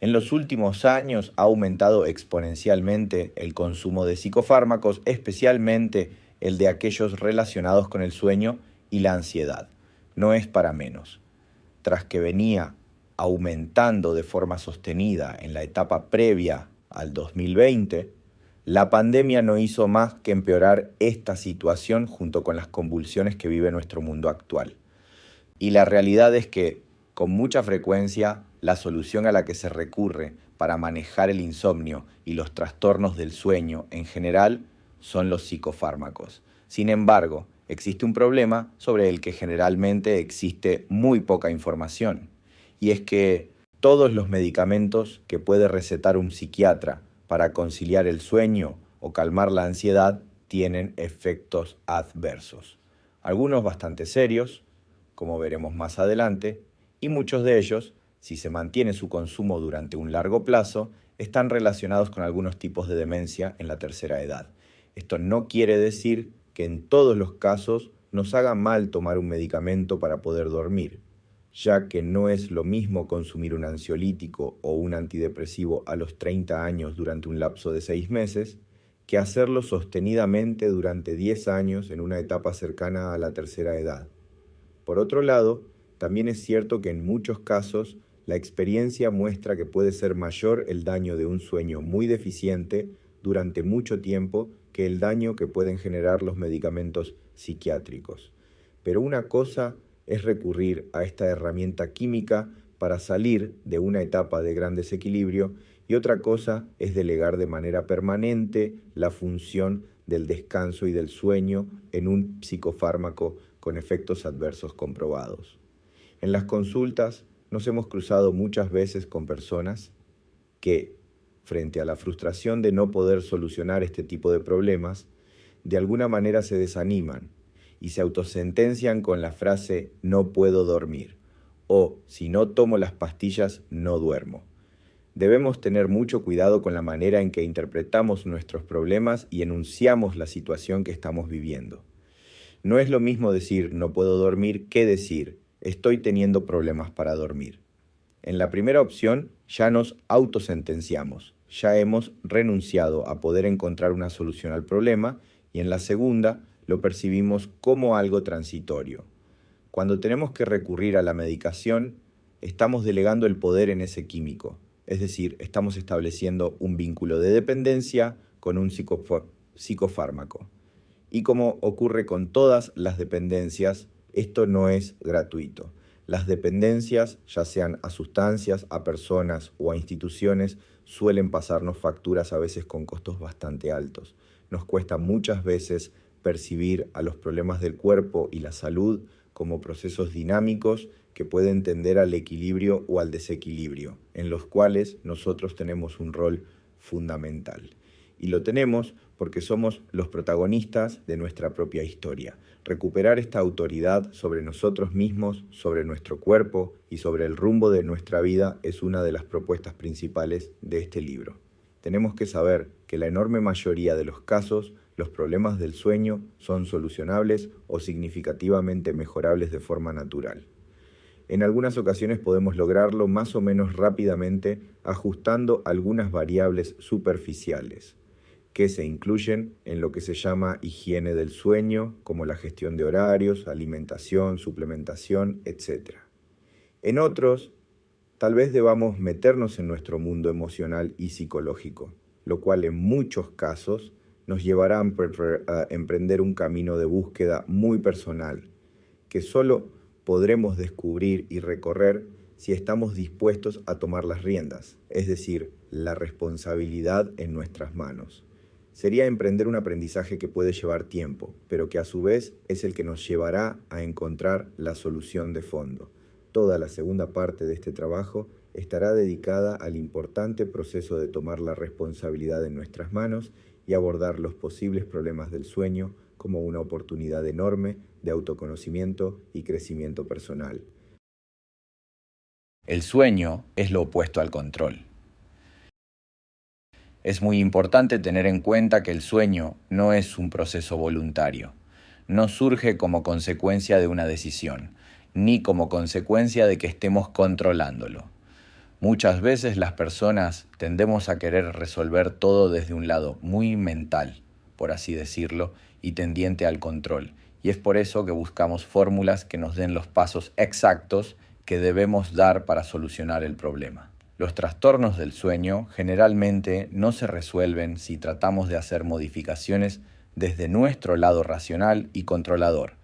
En los últimos años ha aumentado exponencialmente el consumo de psicofármacos, especialmente el de aquellos relacionados con el sueño y la ansiedad. No es para menos. Tras que venía aumentando de forma sostenida en la etapa previa al 2020, la pandemia no hizo más que empeorar esta situación junto con las convulsiones que vive nuestro mundo actual. Y la realidad es que, con mucha frecuencia, la solución a la que se recurre para manejar el insomnio y los trastornos del sueño en general son los psicofármacos. Sin embargo, existe un problema sobre el que generalmente existe muy poca información, y es que todos los medicamentos que puede recetar un psiquiatra para conciliar el sueño o calmar la ansiedad tienen efectos adversos. Algunos bastante serios, como veremos más adelante, y muchos de ellos, si se mantiene su consumo durante un largo plazo, están relacionados con algunos tipos de demencia en la tercera edad. Esto no quiere decir que en todos los casos nos haga mal tomar un medicamento para poder dormir, ya que no es lo mismo consumir un ansiolítico o un antidepresivo a los 30 años durante un lapso de 6 meses, que hacerlo sostenidamente durante 10 años en una etapa cercana a la tercera edad. Por otro lado, también es cierto que en muchos casos la experiencia muestra que puede ser mayor el daño de un sueño muy deficiente durante mucho tiempo que el daño que pueden generar los medicamentos psiquiátricos. Pero una cosa es recurrir a esta herramienta química para salir de una etapa de gran desequilibrio y otra cosa es delegar de manera permanente la función del descanso y del sueño en un psicofármaco con efectos adversos comprobados. En las consultas nos hemos cruzado muchas veces con personas que, frente a la frustración de no poder solucionar este tipo de problemas, de alguna manera se desaniman y se autosentencian con la frase "no puedo dormir" o "si no tomo las pastillas no duermo". Debemos tener mucho cuidado con la manera en que interpretamos nuestros problemas y enunciamos la situación que estamos viviendo. No es lo mismo decir "no puedo dormir" que decir "estoy teniendo problemas para dormir". En la primera opción ya nos autosentenciamos, ya hemos renunciado a poder encontrar una solución al problema, y en la segunda lo percibimos como algo transitorio. Cuando tenemos que recurrir a la medicación, estamos delegando el poder en ese químico, es decir, estamos estableciendo un vínculo de dependencia con un psicofármaco. Y como ocurre con todas las dependencias, esto no es gratuito. Las dependencias, ya sean a sustancias, a personas o a instituciones, suelen pasarnos facturas a veces con costos bastante altos. Nos cuesta muchas veces percibir a los problemas del cuerpo y la salud como procesos dinámicos que pueden tender al equilibrio o al desequilibrio, en los cuales nosotros tenemos un rol fundamental. Y lo tenemos porque somos los protagonistas de nuestra propia historia. Recuperar esta autoridad sobre nosotros mismos, sobre nuestro cuerpo y sobre el rumbo de nuestra vida es una de las propuestas principales de este libro. Tenemos que saber que la enorme mayoría de los casos, los problemas del sueño son solucionables o significativamente mejorables de forma natural. En algunas ocasiones podemos lograrlo más o menos rápidamente ajustando algunas variables superficiales que se incluyen en lo que se llama higiene del sueño, como la gestión de horarios, alimentación, suplementación, etc. En otros, tal vez debamos meternos en nuestro mundo emocional y psicológico, lo cual en muchos casos nos llevará a emprender un camino de búsqueda muy personal, que solo podremos descubrir y recorrer si estamos dispuestos a tomar las riendas, es decir, la responsabilidad en nuestras manos. Sería emprender un aprendizaje que puede llevar tiempo, pero que a su vez es el que nos llevará a encontrar la solución de fondo. Toda la segunda parte de este trabajo estará dedicada al importante proceso de tomar la responsabilidad en nuestras manos y abordar los posibles problemas del sueño como una oportunidad enorme de autoconocimiento y crecimiento personal. El sueño es lo opuesto al control. Es muy importante tener en cuenta que el sueño no es un proceso voluntario. No surge como consecuencia de una decisión, ni como consecuencia de que estemos controlándolo. Muchas veces las personas tendemos a querer resolver todo desde un lado muy mental, por así decirlo, y tendiente al control. Y es por eso que buscamos fórmulas que nos den los pasos exactos que debemos dar para solucionar el problema. Los trastornos del sueño generalmente no se resuelven si tratamos de hacer modificaciones desde nuestro lado racional y controlador,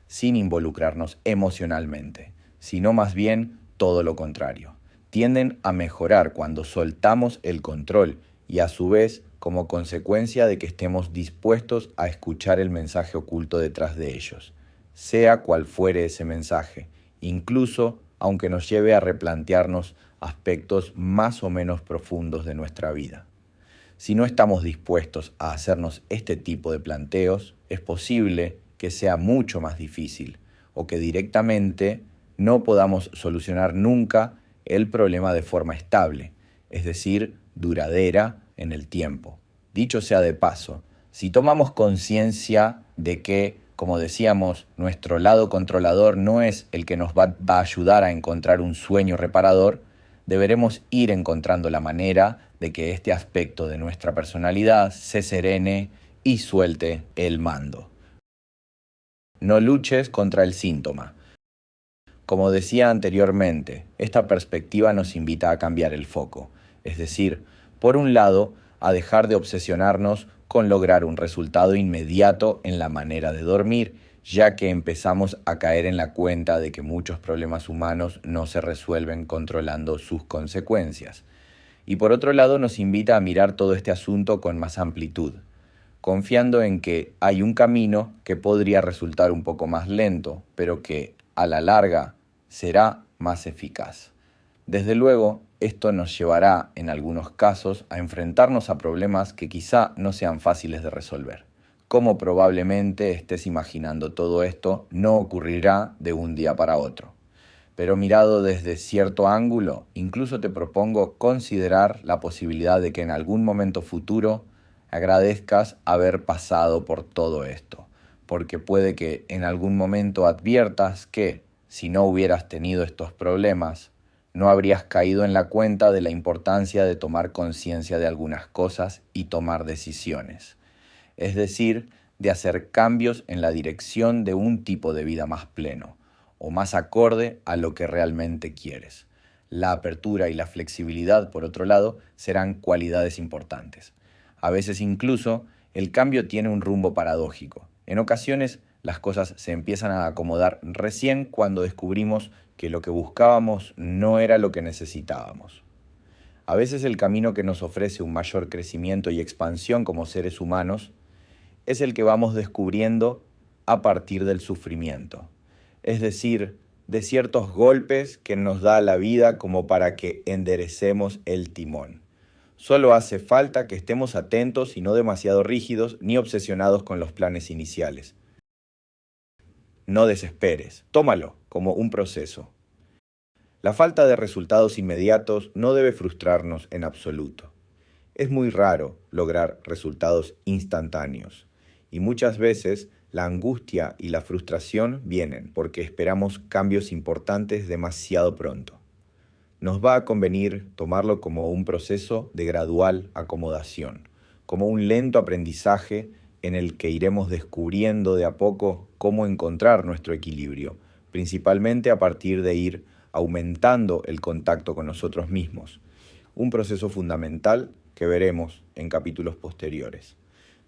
sin involucrarnos emocionalmente, sino más bien todo lo contrario. Tienden a mejorar cuando soltamos el control y a su vez como consecuencia de que estemos dispuestos a escuchar el mensaje oculto detrás de ellos, sea cual fuere ese mensaje, incluso aunque nos lleve a replantearnos aspectos más o menos profundos de nuestra vida. Si no estamos dispuestos a hacernos este tipo de planteos, es posible que sea mucho más difícil o que directamente no podamos solucionar nunca el problema de forma estable, es decir, duradera en el tiempo. Dicho sea de paso, si tomamos conciencia de que, como decíamos, nuestro lado controlador no es el que nos va a ayudar a encontrar un sueño reparador, deberemos ir encontrando la manera de que este aspecto de nuestra personalidad se serene y suelte el mando. No luches contra el síntoma. Como decía anteriormente, esta perspectiva nos invita a cambiar el foco, es decir, por un lado, a dejar de obsesionarnos con lograr un resultado inmediato en la manera de dormir, ya que empezamos a caer en la cuenta de que muchos problemas humanos no se resuelven controlando sus consecuencias. Y por otro lado, nos invita a mirar todo este asunto con más amplitud, confiando en que hay un camino que podría resultar un poco más lento, pero que, a la larga, será más eficaz. Desde luego, esto nos llevará, en algunos casos, a enfrentarnos a problemas que quizá no sean fáciles de resolver. Como probablemente estés imaginando todo esto, no ocurrirá de un día para otro. Pero mirado desde cierto ángulo, incluso te propongo considerar la posibilidad de que en algún momento futuro agradezcas haber pasado por todo esto, porque puede que en algún momento adviertas que, si no hubieras tenido estos problemas, no habrías caído en la cuenta de la importancia de tomar conciencia de algunas cosas y tomar decisiones. Es decir, de hacer cambios en la dirección de un tipo de vida más pleno, o más acorde a lo que realmente quieres. La apertura y la flexibilidad, por otro lado, serán cualidades importantes. A veces incluso, el cambio tiene un rumbo paradójico. En ocasiones, las cosas se empiezan a acomodar recién cuando descubrimos que lo que buscábamos no era lo que necesitábamos. A veces el camino que nos ofrece un mayor crecimiento y expansión como seres humanos es el que vamos descubriendo a partir del sufrimiento, es decir, de ciertos golpes que nos da la vida como para que enderecemos el timón. Solo hace falta que estemos atentos y no demasiado rígidos ni obsesionados con los planes iniciales. No desesperes, tómalo como un proceso. La falta de resultados inmediatos no debe frustrarnos en absoluto. Es muy raro lograr resultados instantáneos y muchas veces la angustia y la frustración vienen porque esperamos cambios importantes demasiado pronto. Nos va a convenir tomarlo como un proceso de gradual acomodación, como un lento aprendizaje en el que iremos descubriendo de a poco cómo encontrar nuestro equilibrio, principalmente a partir de ir aumentando el contacto con nosotros mismos, un proceso fundamental que veremos en capítulos posteriores.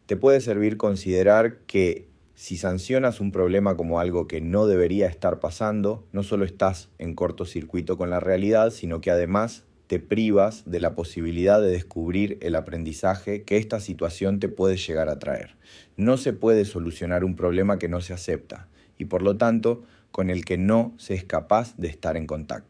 Te puede servir considerar que si sancionas un problema como algo que no debería estar pasando, no solo estás en cortocircuito con la realidad, sino que además te privas de la posibilidad de descubrir el aprendizaje que esta situación te puede llegar a traer. No se puede solucionar un problema que no se acepta y por lo tanto con el que no se es capaz de estar en contacto.